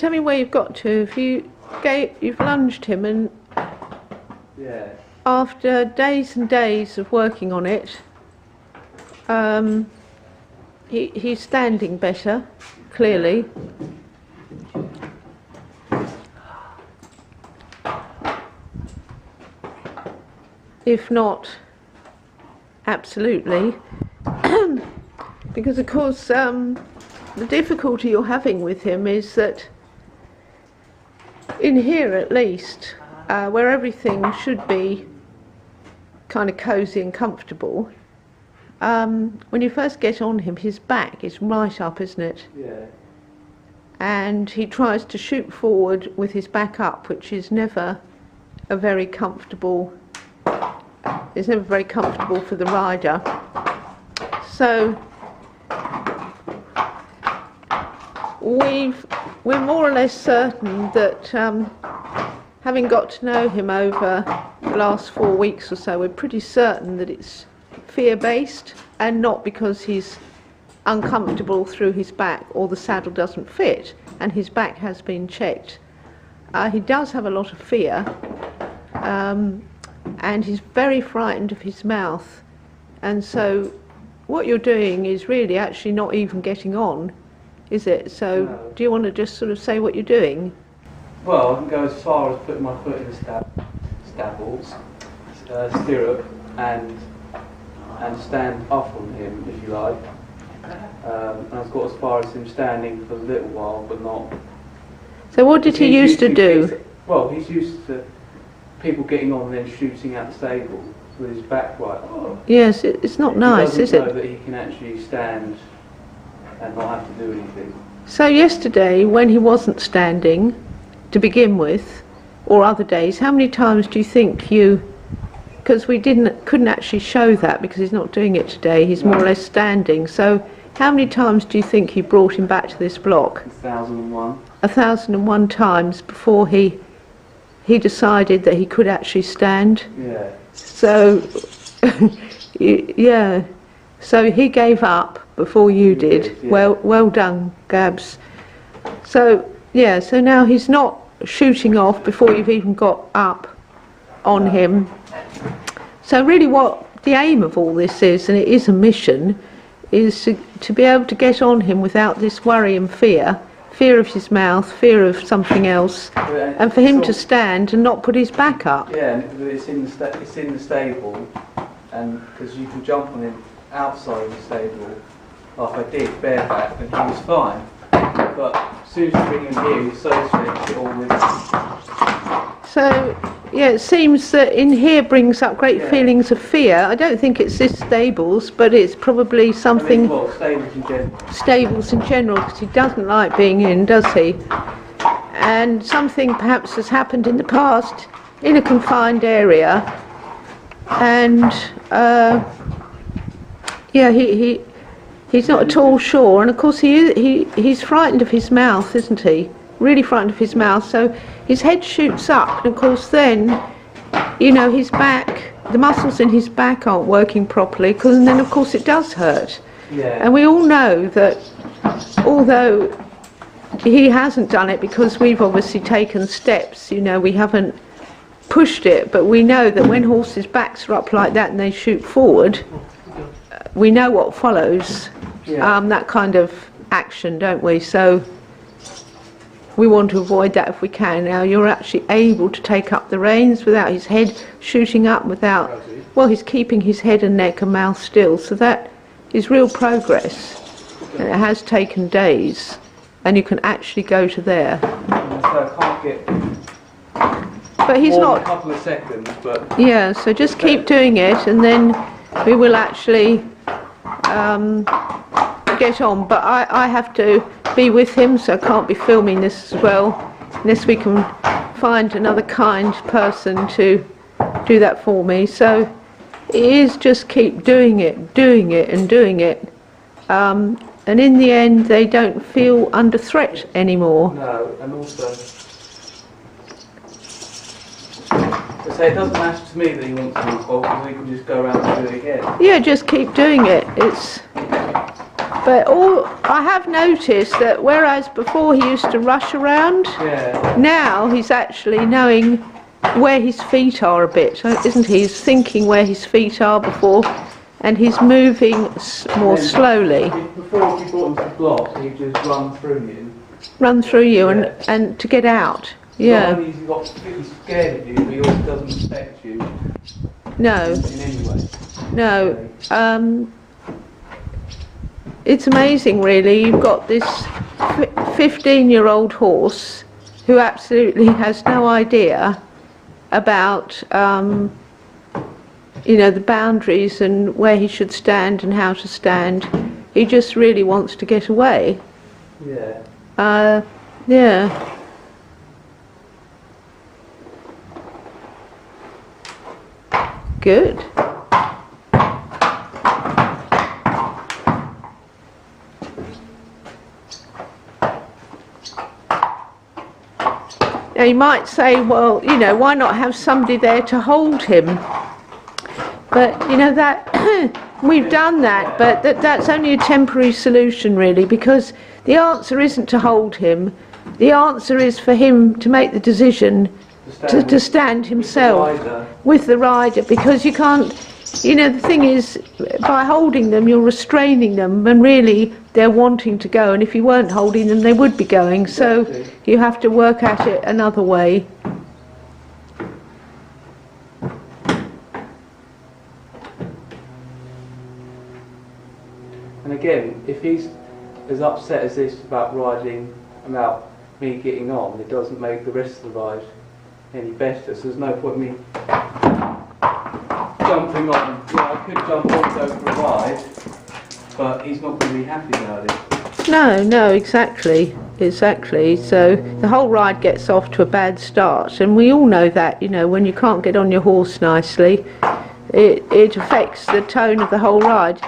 Tell me where you've got to. If you've lunged him, and after days and days of working on it, he's standing better, clearly. If not absolutely, because of course the difficulty you're having with him is that in here at least, where everything should be kind of cosy and comfortable, when you first get on him, his back is right up, isn't it? Yeah. And he tries to shoot forward with his back up, which is never a very comfortable. It's never very comfortable for the rider. So we're more or less certain that, having got to know him over the last 4 weeks or so, we're pretty certain that it's fear-based and not because he's uncomfortable through his back or the saddle doesn't fit, and his back has been checked. He does have a lot of fear, and he's very frightened of his mouth, and so what you're doing is really actually not even getting on, is it? So no. Do you want to just sort of say what you're doing? Well, I can go as far as putting my foot in the stirrup and stand up on him, if you like. And I've got as far as him standing for a little while, but not. So what did he used to do? Well, he's used to people getting on and then shooting out the stable with his back right up. Yes, it's not nice, is it? He doesn't know that he can actually stand and not have to do anything. So yesterday, when he wasn't standing to begin with, or other days, how many times do you think you, because we couldn't actually show that because he's not doing it today, he's more or less standing, so how many times do you think you brought him back to this block? 1,001. 1,001 times before he decided that he could actually stand. Yeah. So, yeah. So he gave up before you did. Yeah. Well done, Gabs. So, yeah. So now he's not shooting off before you've even got up on him. So really, what the aim of all this is, and it is a mission, is to be able to get on him without this worry and fear of his mouth, fear of something else, and for him to stand and not put his back up. Yeah, and it's in the stable, and because you can jump on him outside of the stable, like I did, bareback, and he was fine. But as soon as you bring him here, he's so strict, it all with. So, yeah, it seems that in here brings up great feelings of fear. I don't think it's this stables, but it's probably something. Well, stables in general. Stables in general, because he doesn't like being in, does he? And something perhaps has happened in the past in a confined area, and yeah, he's not at all sure. And of course he's frightened of his mouth, isn't he? Really frightened of his mouth. So his head shoots up, and of course then, you know, his back, the muscles in his back aren't working properly, and then of course it does hurt. Yeah. And we all know that, although he hasn't done it because we've obviously taken steps, you know, we haven't pushed it, but we know that when horses' backs are up like that and they shoot forward, we know what follows that kind of action, don't we? So we want to avoid that if we can. Now you're actually able to take up the reins without his head shooting up, without, well, he's keeping his head and neck and mouth still, so that is real progress, and it has taken days, and you can actually go to there. So I can't get but he's not a couple of seconds, but yeah, so just keep doing it, and then we will actually get on. But I have to be with him, so I can't be filming this as well, unless we can find another kind person to do that for me. So it is just keep doing it, and in the end they don't feel under threat anymore. No, and also, so it doesn't matter to me that he wants to move forward, because we can just go around and do it again. Yeah, just keep doing it. But I have noticed that whereas before he used to rush around, Yeah. now he's actually knowing where his feet are a bit, isn't he? He's thinking where his feet are before, and he's moving more slowly. Before if you brought him to the block, he'd just run through you. Run through you Yeah. and to get out. Yeah. Not only he's scared of you, but he also doesn't respect you No. in any way. No. It's amazing, really. You've got this 15-year-old horse who absolutely has no idea about, you know, the boundaries and where he should stand and how to stand. He just really wants to get away. Yeah. Yeah. Good. Now you might say, well, you know, why not have somebody there to hold him? But, you know, that we've done that, but that's only a temporary solution, really, because the answer isn't to hold him. The answer is for him to make the decision to stand himself with the rider, because you can't, you know, the thing is, by holding them you're restraining them, and really they're wanting to go, and if you weren't holding them they would be going. So you have to work at it another way. And again, if he's as upset as this about riding, about me getting on, it doesn't make the rest of the ride any better. So there's no point in me jumping on. Yeah, I could jump on, go for a ride, but he's not going to be happy about it. No, exactly. So the whole ride gets off to a bad start, and we all know that, you know, when you can't get on your horse nicely, it affects the tone of the whole ride.